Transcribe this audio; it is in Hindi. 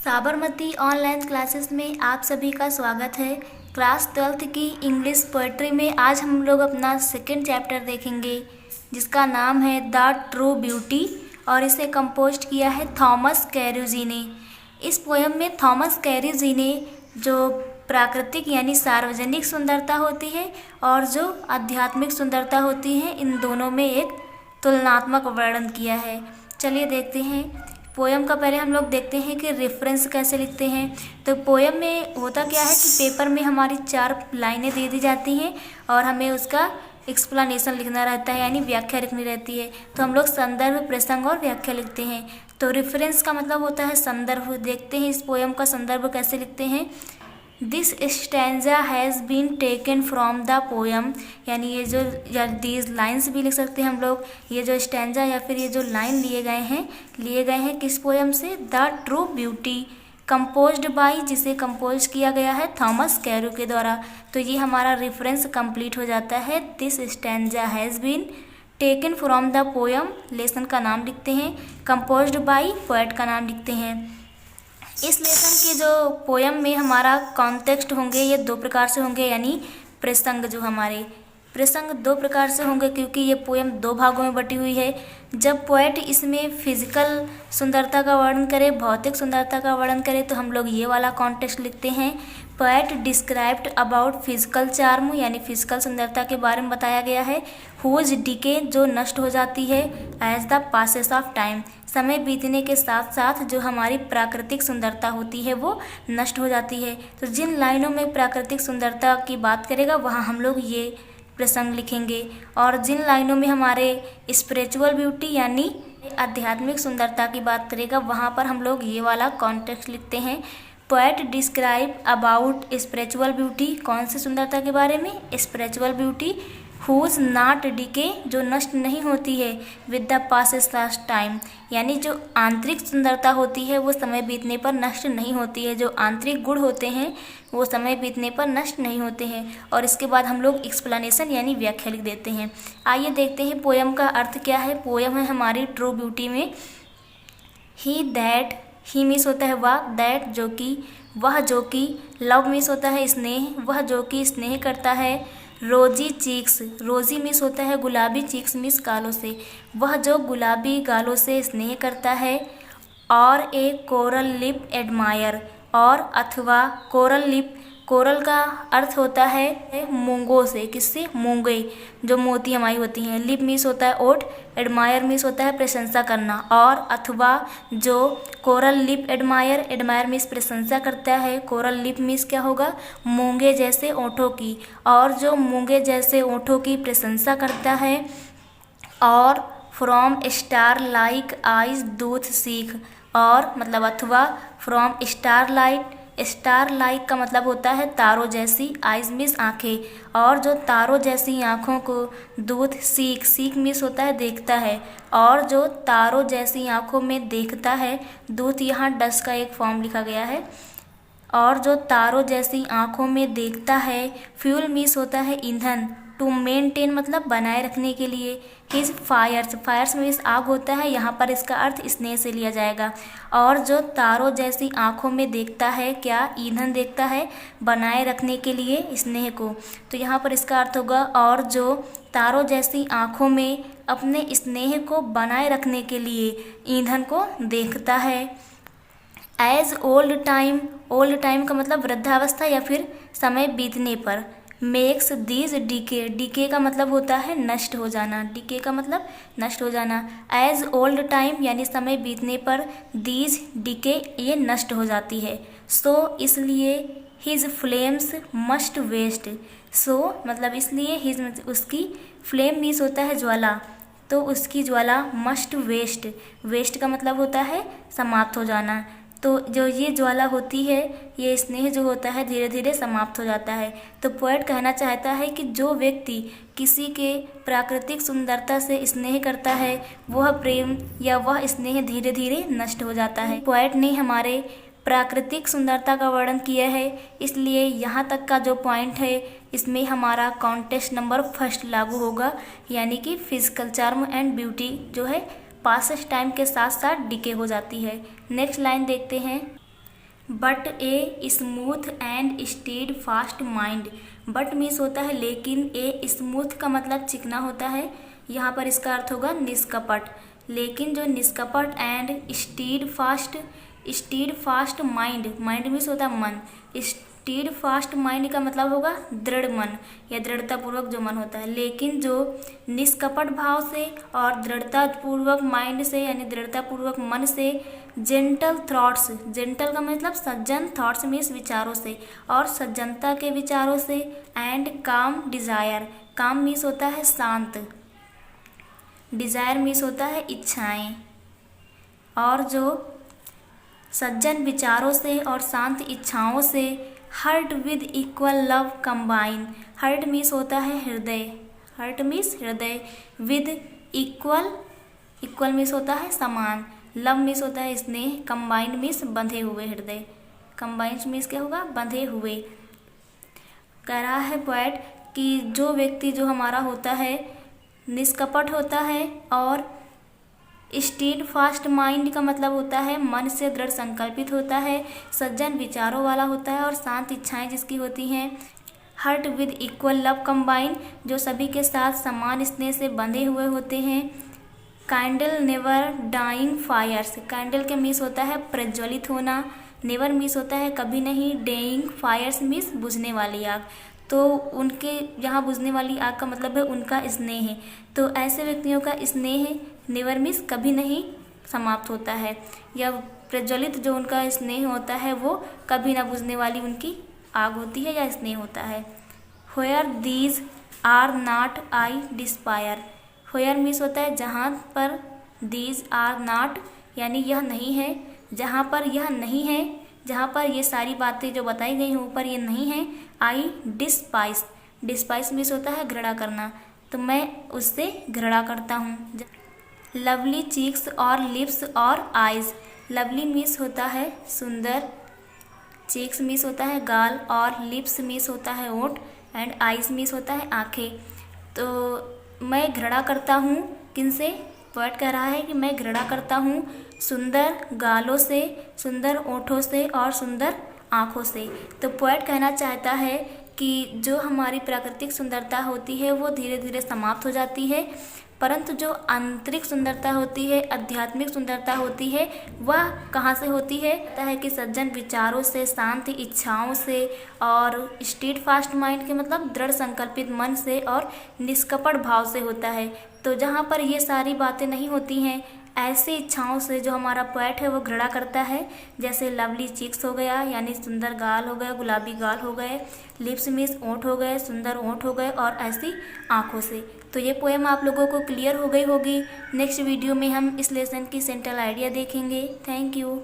साबरमती ऑनलाइन क्लासेस में आप सभी का स्वागत है। क्लास 12th की इंग्लिश पोएट्री में आज हम लोग अपना सेकंड चैप्टर देखेंगे जिसका नाम है द ट्रू ब्यूटी और इसे कंपोज किया है थॉमस कैरुजी ने। इस पोएम में थॉमस कैरुजी ने जो प्राकृतिक यानी सार्वजनिक सुंदरता होती है और जो आध्यात्मिक सुंदरता होती है, इन दोनों में एक तुलनात्मक वर्णन किया है। चलिए देखते हैं पोएम का। पहले हम लोग देखते हैं कि रेफरेंस कैसे लिखते हैं। तो पोएम में होता क्या है कि पेपर में हमारी 4 लाइनें दे दी जाती हैं और हमें उसका एक्सप्लेनेशन लिखना रहता है, यानी व्याख्या लिखनी रहती है। तो हम लोग संदर्भ, प्रसंग और व्याख्या लिखते हैं। तो रेफरेंस का मतलब होता है संदर्भ। देखते हैं इस पोएम का संदर्भ कैसे लिखते हैं। This stanza has been taken from the poem, यानी ये जो या दीज लाइन्स भी लिख सकते हैं हम लोग। ये जो स्टैंजा या फिर ये जो लाइन लिए गए हैं किस पोएम से? The true beauty, composed bye, जिसे कंपोज किया गया है थॉमस कैरू के द्वारा। तो ये हमारा रेफरेंस कंप्लीट हो जाता है। This stanza has been taken from the poem, lesson का नाम लिखते हैं, कंपोज्ड बाय, पोएट का नाम लिखते हैं। इस लेसन के जो पोएम में हमारा कॉन्टेक्स्ट होंगे ये 2 प्रकार से होंगे, यानी प्रसंग जो हमारे प्रसंग 2 प्रकार से होंगे क्योंकि ये पोएम 2 भागों में बटी हुई है। जब पोएट इसमें फिजिकल सुंदरता का वर्णन करे, भौतिक सुंदरता का वर्णन करे, तो हम लोग ये वाला कॉन्टेक्स्ट लिखते हैं। Poet described about physical charm, यानी फिजिकल सुंदरता के बारे में बताया गया है। हुज डिके, जो नष्ट हो जाती है। As the passes of time, समय बीतने के साथ साथ जो हमारी प्राकृतिक सुंदरता होती है वो नष्ट हो जाती है। तो जिन लाइनों में प्राकृतिक सुंदरता की बात करेगा वहाँ हम लोग ये प्रसंग लिखेंगे, और जिन लाइनों में हमारे स्पिरिचुअल ब्यूटी यानी आध्यात्मिक सुंदरता की बात करेगा वहाँ पर हम लोग ये वाला कॉन्टेक्स्ट लिखते हैं। Poet describe about spiritual beauty, कौन सी सुंदरता के बारे में? Spiritual beauty. Whose not decay, जो नष्ट नहीं होती है। With the passes of time, यानी जो आंतरिक सुंदरता होती है वो समय बीतने पर नष्ट नहीं होती है। जो आंतरिक गुण होते हैं वो समय बीतने पर नष्ट नहीं होते हैं। और इसके बाद हम लोग एक्सप्लेनेशन यानी व्याख्या लिख देते हैं। आइए देखते हैं पोएम का अर्थ क्या है। पोएम है हमारी ट्रू ब्यूटी में ही दैट, ही मीन्स होता है वह, दैट जो कि, वह जो कि, लव मीन्स होता है स्नेह, वह जो कि स्नेह करता है। रोजी चीक्स, रोजी मीन्स होता है गुलाबी, चीक्स मीन्स गालों से, वह जो गुलाबी गालों से स्नेह करता है। और ए कोरल लिप एडमायर, और अथवा कोरल लिप, कोरल का अर्थ होता है मूंगों से, किससे? मूंगे, जो मोती हमारी होती हैं। लिप मीन्स होता है ओठ, एडमायर मीन्स होता है प्रशंसा करना। और अथवा जो coral lip admire, admire means प्रशंसा करता है, कोरल लिप मीन्स क्या होगा? मूंगे जैसे ओठों की, और जो मूंगे जैसे ओठों की प्रशंसा करता है। और फ्रॉम स्टार लाइक आइज दूध सीख, और मतलब अथवा from star light, star like का मतलब होता है तारों जैसी, आइज मीन्स आँखें, और जो तारों जैसी आँखों को दूध सीख, सीख मीन्स होता है देखता है, और जो तारों जैसी आँखों में देखता है, दूध यहाँ डस का एक फॉर्म लिखा गया है। और जो तारों जैसी आँखों में देखता है। फ्यूल मीन्स होता है ईंधन, टू मेंटेन मतलब बनाए रखने के लिए। हिज फायर्स, फायर्स मीन्स आग होता है, यहाँ पर इसका अर्थ स्नेह से लिया जाएगा। और जो तारों जैसी आँखों में देखता है, क्या? ईंधन देखता है बनाए रखने के लिए स्नेह को। तो यहाँ पर इसका अर्थ होगा और जो तारों जैसी आँखों में अपने स्नेह को बनाए रखने के लिए ईंधन को देखता है। As old time, old time का मतलब वृद्धावस्था या फिर समय बीतने पर। मेक्स दीज डीके, डीके का मतलब होता है नष्ट हो जाना, डीके का मतलब नष्ट हो जाना। एज ओल्ड टाइम यानी समय बीतने पर, दीज डीके ये नष्ट हो जाती है। सो इसलिए हिज फ्लेम्स मस्ट वेस्ट, सो मतलब इसलिए हिज उसकी, फ्लेम मीन्स होता है ज्वाला, तो उसकी ज्वाला मस्ट वेस्ट, वेस्ट का मतलब होता है समाप्त हो जाना। तो जो ये ज्वाला होती है, ये स्नेह जो होता है धीरे धीरे समाप्त हो जाता है। तो पोएट कहना चाहता है कि जो व्यक्ति किसी के प्राकृतिक सुंदरता से स्नेह करता है वह प्रेम या वह स्नेह धीरे धीरे नष्ट हो जाता है। पोएट ने हमारे प्राकृतिक सुंदरता का वर्णन किया है, इसलिए यहाँ तक का जो पॉइंट है इसमें हमारा कॉन्टेक्स्ट नंबर फर्स्ट लागू होगा, यानी कि फिजिकल चार्म एंड ब्यूटी जो है पासेस टाइम के साथ साथ डिके हो जाती है। नेक्स्ट लाइन देखते हैं। But a smooth and stayed fast mind. But means होता है लेकिन, ए स्मूथ का मतलब चिकना होता है, यहाँ पर इसका अर्थ होगा निष्कपट। लेकिन जो निष्कपट and steadfast mind, mind means होता है मन, स्टीड फास्ट माइंड का मतलब होगा दृढ़ मन या दृढ़ता पूर्वक जो मन होता है। लेकिन जो निष्कपट भाव से और दृढ़ता पूर्वक माइंड से यानी दृढ़ता पूर्वक मन से, जेंटल थॉट्स, जेंटल का मतलब सज्जन, थॉट्स मीन्स विचारों से और सज्जनता के विचारों से, एंड काम डिजायर, काम मीन्स होता है शांत, डिजायर मीन्स होता है इच्छाएं, और जो सज्जन विचारों से और शांत इच्छाओं से, heart with equal love combine. Heart means होता है हृदय, हर्ट मीन्स हृदय, विद इक्वल, इक्वल मीन्स होता है समान, लव मीन्स होता है स्नेह, कंबाइन मीन्स बंधे हुए हृदय, कंबाइन मीन्स क्या होगा बंधे हुए। कह रहा है पोएट कि जो व्यक्ति जो हमारा होता है निष्कपट होता है और स्टीड फास्ट माइंड का मतलब होता है मन से दृढ़ संकल्पित होता है, सज्जन विचारों वाला होता है और शांत इच्छाएं जिसकी होती हैं, heart with equal love combine, जो सभी के साथ समान स्नेह से बंधे हुए होते हैं, candle never dying fires, candle के मीन्स होता है प्रज्वलित होना, नेवर मीन्स होता है कभी नहीं, डेइंग फायर्स मीन्स बुझने वाली आग, तो उनके यहाँ बुझने वाली आग का मतलब है उनका स्नेह है। तो ऐसे व्यक्तियों का स्नेह नेवर मीन्स कभी नहीं समाप्त होता है, या प्रज्वलित जो उनका स्नेह होता है वो कभी ना बुझने वाली उनकी आग होती है या स्नेह होता है। Where these are not I despair, where means होता है जहाँ पर, दीज आर नॉट यानी यह नहीं है, जहाँ पर यह नहीं है, जहाँ पर ये सारी बातें जो बताई गई हैं ऊपर ये नहीं है, आई डिस्पाइस, डिस्पाइस मीन्स होता है घृणा करना, तो मैं उससे घृणा करता हूँ। लवली चीक्स और लिप्स और आइज़, लवली मीन्स होता है सुंदर, चीक्स मीन्स होता है गाल और लिप्स मीन्स होता है ओठ एंड आइज़ मीन्स होता है आँखें। तो मैं घृणा करता हूँ किनसे, पोएट कह रहा है कि मैं घृणा करता हूँ सुंदर गालों से, सुंदर ओठों से और सुंदर आँखों से। तो पोएट कहना चाहता है कि जो हमारी प्राकृतिक सुंदरता होती है वो धीरे धीरे समाप्त हो जाती है, परंतु जो आंतरिक सुंदरता होती है, आध्यात्मिक सुंदरता होती है, वह कहाँ से होती है, कहता है कि सज्जन विचारों से, शांत इच्छाओं से और स्टीड फास्ट माइंड के मतलब दृढ़ संकल्पित मन से और निष्कपट भाव से होता है। तो जहाँ पर ये सारी बातें नहीं होती हैं, ऐसी इच्छाओं से जो हमारा पोएट है वो घृणा करता है, जैसे लवली चीक्स हो गया यानी सुंदर गाल हो गया, गुलाबी गाल हो गए, लिप्स मीन्स ओंठ हो गए, सुंदर ओंठ हो गए और ऐसी आँखों से। तो ये पोएम आप लोगों को क्लियर हो गई होगी। नेक्स्ट वीडियो में हम इस लेसन की सेंट्रल आइडिया देखेंगे। Thank you.